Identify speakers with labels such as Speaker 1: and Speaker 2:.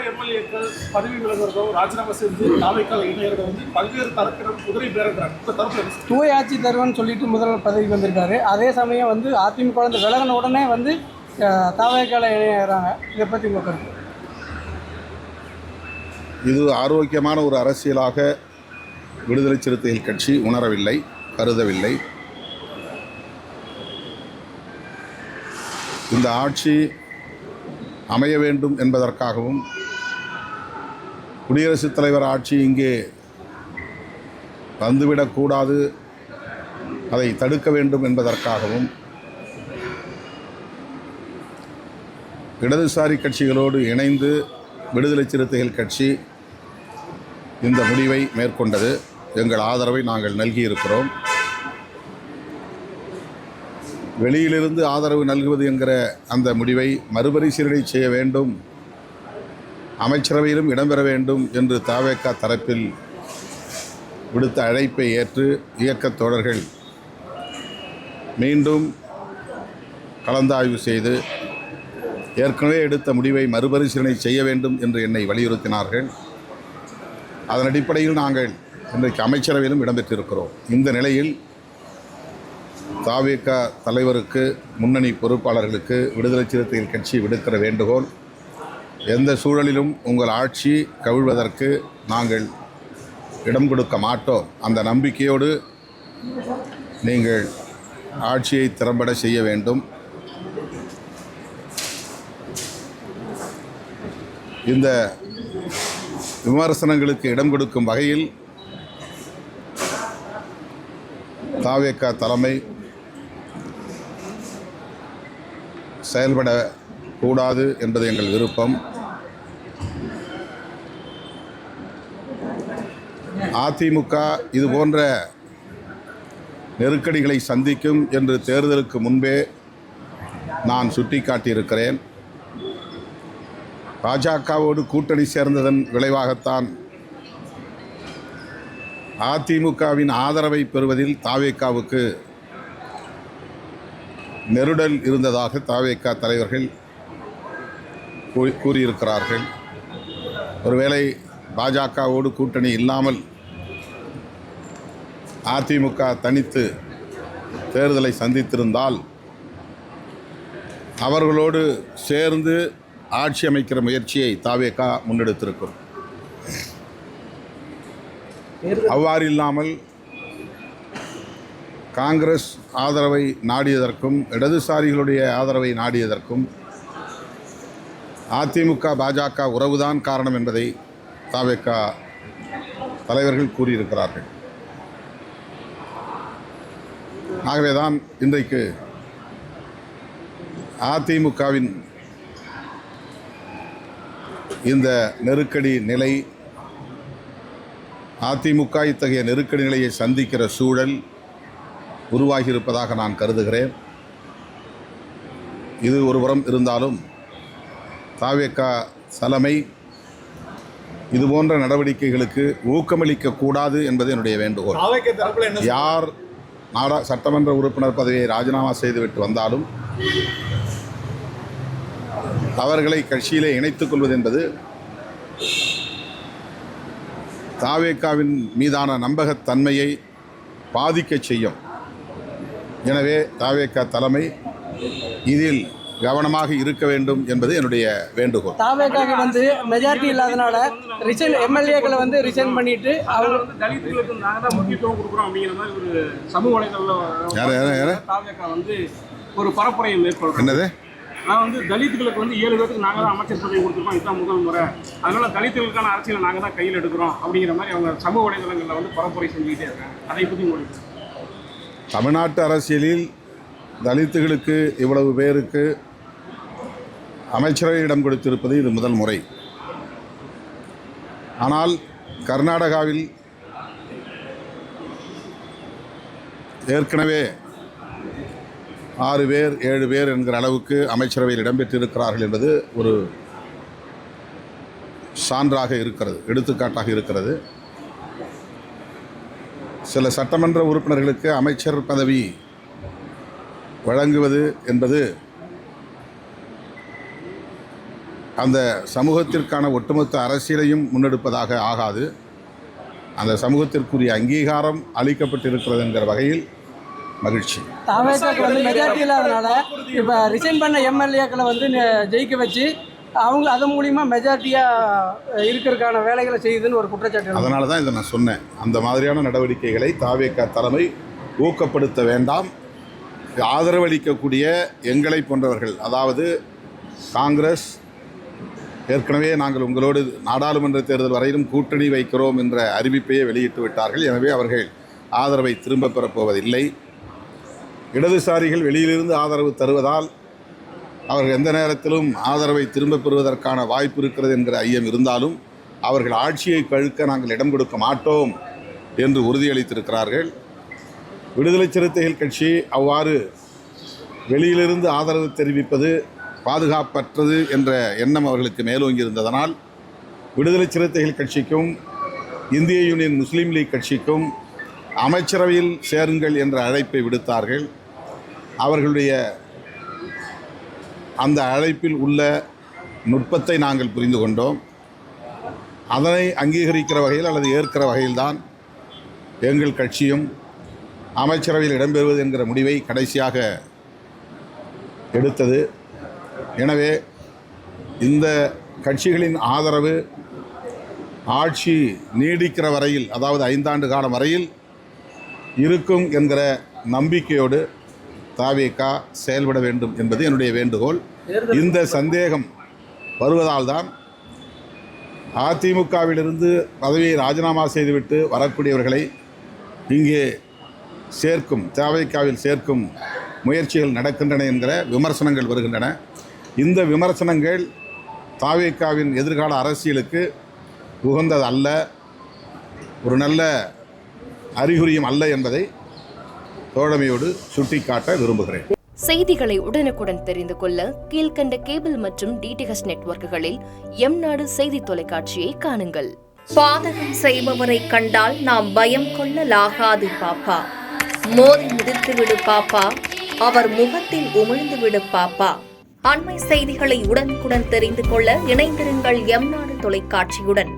Speaker 1: எம்எல்ஏக்கள் பதவி விலகிறதோ ராஜினாமா செஞ்சு தாவேக்கால இணையறத வந்து பல்வேறு தரப்பினர் குதிரை பேரங்கிறாங்க. இந்த தரப்பு
Speaker 2: தூய ஆட்சி தருவன்னு சொல்லிட்டு முதல்வர் பதவிக்கு வந்திருக்காரு. அதே சமயம் வந்து அதிமுக விலகின உடனே வந்து தாவேக்கால இணையறாங்க. இதை பற்றி உங்கள் கருத்து?
Speaker 3: இது ஆரோக்கியமான ஒரு அரசியலாக விடுதலை சிறுத்தைகள் கட்சி உணரவில்லை, கருதவில்லை. இந்த ஆட்சி அமைய வேண்டும் என்பதற்காகவும் குடியரசுத் தலைவர் ஆட்சி இங்கே வந்துவிடக்கூடாது, அதை தடுக்க வேண்டும் என்பதற்காகவும் இடதுசாரி கட்சிகளோடு இணைந்து விடுதலை சிறுத்தைகள் கட்சி இந்த முடிவை மேற்கொண்டது. எங்கள் ஆதரவை நாங்கள் நல்கியிருக்கிறோம். வெளியிலிருந்து ஆதரவு நல்குவது என்கிற அந்த முடிவை மறுபரிசீலனை செய்ய வேண்டும், அமைச்சரவையிலும் இடம்பெற வேண்டும் என்று தவேகா தரப்பில் விடுத்த அழைப்பை ஏற்று இயக்கத் தோழர்கள் மீண்டும் கலந்தாய்வு செய்து ஏற்கனவே எடுத்த முடிவை மறுபரிசீலனை செய்ய வேண்டும் என்று என்னை வலியுறுத்தினார்கள். அதன் அடிப்படையில் நாங்கள் இன்றைக்கு அமைச்சரவையிலும் இடம்பெற்றிருக்கிறோம். இந்த நிலையில் தவேகா தலைவருக்கு, முன்னணி பொறுப்பாளர்களுக்கு விடுதலை சிறுத்தைகள் கட்சி விடுக்கிற வேண்டுகோள், எந்த சூழலிலும் உங்கள் ஆட்சி கவிழ்வதற்கு நாங்கள் இடம் கொடுக்க மாட்டோம். அந்த நம்பிக்கையோடு நீங்கள் ஆட்சியை திறம்பட செய்ய வேண்டும். இந்த விமர்சனங்களுக்கு இடம் கொடுக்கும் வகையில் தவேகா தலைமை செயல்படக்கூடாது என்பது எங்கள் விருப்பம். அதிமுக இது போன்ற நெருக்கடிகளை சந்திக்கும் என்று தேர்தலுக்கு முன்பே நான் சுட்டிக்காட்டியிருக்கிறேன். பாஜகவோடு கூட்டணி சேர்ந்ததன் விளைவாகத்தான் அதிமுகவின் ஆதரவை பெறுவதில் தவேகாவுக்கு நெருடல் இருந்ததாக தவேகா தலைவர்கள் கூறியிருக்கிறார்கள். ஒருவேளை பாஜகவோடு கூட்டணி இல்லாமல் அதிமுக தனித்து தேர்தலை சந்தித்திருந்தால் அவர்களோடு சேர்ந்து ஆட்சி அமைக்கிற முயற்சியை தவேகா முன்னெடுத்திருக்கும். அவ்வாறு இல்லாமல் காங்கிரஸ் ஆதரவை நாடியதற்கும் இடதுசாரிகளுடைய ஆதரவை நாடியதற்கும் அதிமுக பாஜக உறவுதான் காரணம் என்பதை தவேகா தலைவர்கள் கூறியிருக்கிறார்கள். ஆகவேதான் இன்றைக்கு அதிமுகவின் இந்த நெருக்கடி நிலை, அதிமுக இத்தகைய நெருக்கடி நிலையை சந்திக்கிற சூழல் உருவாகியிருப்பதாக நான் கருதுகிறேன். இது ஒருபுறம் இருந்தாலும் தவேகா தலைமை இதுபோன்ற நடவடிக்கைகளுக்கு ஊக்கமளிக்கக்கூடாது என்பது என்னுடைய வேண்டுகோள். யார் சட்டமன்ற உறுப்பினர் பதவியை ராஜினாமா செய்துவிட்டு வந்தாலும் அவர்களை கட்சியிலே இணைத்துக் கொள்வது என்பது தவேகாவின் மீதான நம்பகத்தன்மையை பாதிக்கச் செய்யும். எனவே தவேகா தலைமை இதில் கவனமாக இருக்க வேண்டும் என்பது என்னுடைய வேண்டுகோள்.
Speaker 2: தவேகாவுக்கு வந்து மெஜாரிட்டி இல்லாதனால ரிசைன் எம்எல்ஏக்களை வந்து ரிசைன் பண்ணிட்டு
Speaker 1: அவர் தலித்துகளுக்கு நாங்கள் தான் முக்கியத்துவம் கொடுக்குறோம் அப்படிங்கிற மாதிரி ஒரு சமூக வலைதளத்தில் தவேகா வந்து ஒரு பரப்புரையை மேற்கொள்கிறோம்.
Speaker 3: என்னது?
Speaker 1: நான் வந்து தலித்துகளுக்கு வந்து 7 பேருக்கு நாங்கள் தான் அமைச்சர் பதவி கொடுத்துருக்கோம், இதுதான் முதல் முறை, அதனால் தலித்துகளுக்கான அரசியலை நாங்கள் தான் கையில் எடுக்கிறோம் அப்படிங்கிற மாதிரி அவங்க சமூக வலைதளங்களில் வந்து பரப்புரை செஞ்சுக்கிட்டே இருக்காங்க. அதை பற்றி உங்களுக்கு?
Speaker 3: தமிழ்நாட்டு அரசியலில் தலித்துகளுக்கு இவ்வளவு பேருக்கு அமைச்சரவை இடம் கொடுத்திருப்பது இது முதல் முறை. ஆனால் கர்நாடகாவில் ஏற்கனவே 6 பேர் 7 பேர் என்கிற அளவுக்கு அமைச்சரவையில் இடம்பெற்றிருக்கிறார்கள் என்பது ஒரு சான்றாக இருக்கிறது, எடுத்துக்காட்டாக இருக்கிறது. சில சட்டமன்ற உறுப்பினர்களுக்கு அமைச்சர் பதவி வழங்குவது என்பது அந்த சமூகத்திற்கான ஒட்டுமொத்த அரசியலையும் முன்னெடுப்பதாக ஆகாது. அந்த சமூகத்திற்குரிய அங்கீகாரம் அளிக்கப்பட்டிருக்கிறது என்கிற வகையில் மகிழ்ச்சி.
Speaker 2: தாவேக்காக்கு வந்து மெஜாரிட்டி இல்லாதனால இப்போ ரிசைன் பண்ண எம்எல்ஏக்களை வந்து ஜெயிக்க வச்சு அவங்க அதன் மூலிமா மெஜாரிட்டியாக இருக்கிறதுக்கான வேலைகளை செய்யுதுன்னு ஒரு குற்றச்சாட்டு.
Speaker 3: அதனால தான் இதை நான் சொன்னேன். அந்த மாதிரியான நடவடிக்கைகளை தாவேக்கா தலைமை ஊக்கப்படுத்த வேண்டாம். ஆதரவளிக்கக்கூடிய எங்களை போன்றவர்கள், அதாவது காங்கிரஸ் ஏற்கனவே நாங்கள் உங்களோடு நாடாளுமன்ற தேர்தல் வரையிலும் கூட்டணி வைக்கிறோம் என்ற அறிவிப்பையே வெளியிட்டு விட்டார்கள். எனவே அவர்கள் ஆதரவை திரும்பப் பெறப்போவதில்லை. இடதுசாரிகள் வெளியிலிருந்து ஆதரவு தருவதால் அவர்கள் எந்த நேரத்திலும் ஆதரவை திரும்பப் பெறுவதற்கான வாய்ப்பு இருக்கிறது என்கிற ஐயம் இருந்தாலும் அவர்கள் ஆட்சியை கழுக்க நாங்கள் இடம் கொடுக்க மாட்டோம் என்று உறுதியளித்திருக்கிறார்கள். விடுதலை சிறுத்தைகள் கட்சி அவ்வாறு வெளியிலிருந்து ஆதரவு தெரிவிப்பது பாதுகாப்பற்றது என்ற எண்ணம் அவர்களுக்கு மேலோங்கி இருந்ததனால் விடுதலை சிறுத்தைகள் கட்சிக்கும் இந்திய யூனியன் முஸ்லீம் லீக் கட்சிக்கும் அமைச்சரவையில் சேருங்கள் என்ற அழைப்பை விடுத்தார்கள். அவர்களுடைய அந்த அழைப்பில் உள்ள நுட்பத்தை நாங்கள் புரிந்து கொண்டோம். அதனை அங்கீகரிக்கிற வகையில் அல்லது ஏற்கிற வகையில்தான் எங்கள் கட்சியும் அமைச்சரவையில் இடம்பெறுவது என்கிற முடிவை கடைசியாக எடுத்தது. எனவே இந்த கட்சிகளின் ஆதரவு ஆட்சி நீடிக்கிற வரையில், அதாவது 5 ஆண்டு காலம் வரையில் இருக்கும் என்கிற நம்பிக்கையோடு தாவேகா செயல்பட வேண்டும் என்பது என்னுடைய வேண்டுகோள். இந்த சந்தேகம் வருவதால் தான் அதிமுகவிலிருந்து பதவியை ராஜினாமா செய்துவிட்டு வரக்கூடியவர்களை இங்கே சேர்க்கும், தாவேகாவில் சேர்க்கும் முயற்சிகள் நடக்கின்றன என்கிற விமர்சனங்கள் வருகின்றன. இந்த விமர்சனங்கள் தாவேகாவின் எதிர்கால அரசியலுக்கு உகந்தது அல்ல, ஒரு நல்ல அறிகுறியும் அல்ல என்பதை தோழமையோடு சுட்டிக்காட்ட விரும்புகிறேன்.
Speaker 4: செய்திகளை உடனுக்குடன் தெரிந்து கொள்ள கீழ்கண்ட கேபிள் மற்றும் டிடிஎச் நெட்வொர்க்குகளில் எம்நாடு செய்தி தொலைக்காட்சியை காணுங்கள்.
Speaker 5: பாதகம் செய்பவரை கண்டால் நாம் பயம் கொள்ளலாகாது பாப்பா. மோதி மிதித்து விடு பாப்பா, அவர் முகத்தில் உமிழ்ந்து விடு பாப்பா. அண்மை செய்திகளை உடனுக்குடன் தெரிந்து கொள்ள இணைந்திருங்கள் எம்நாடு தொலைக்காட்சியுடன்.